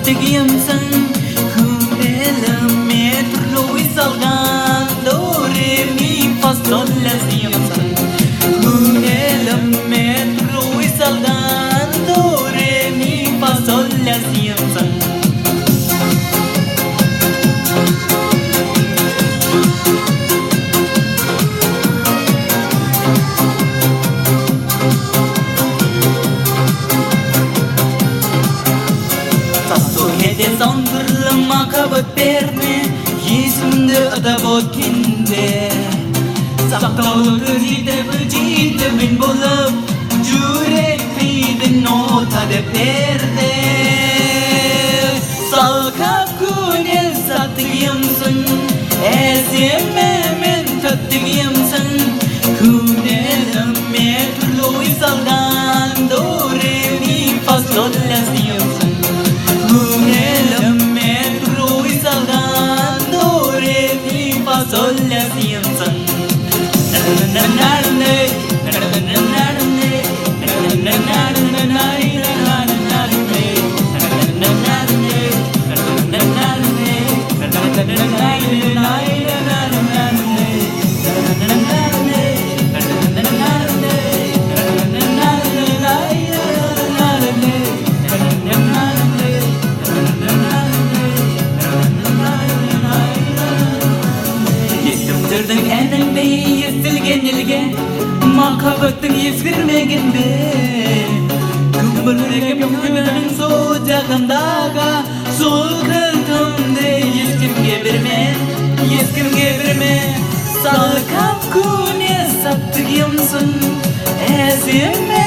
sattıgımsın Hüelime turluy salgan Do re mi fa sol la siyamsın Hüelime turluy salgan Do re mi fa sol la siyamsın Sandırlama kabat perme Yismde adabot kinde Saktalı zide bıcide min bolup Jure pide nota de perde Salkap kunel satıgımsın Ezememen tatıgımsın Kunelime turluy salgan Do re mi fa sol la siyamsın Sol la siyamsın Enin beyi yesilgenilge Makabattın yeskirmegin be Kumbulregem yumkümün soğucağındaga Sol kıltımde yeskirge birme Salkap kune sattığımsın Ezime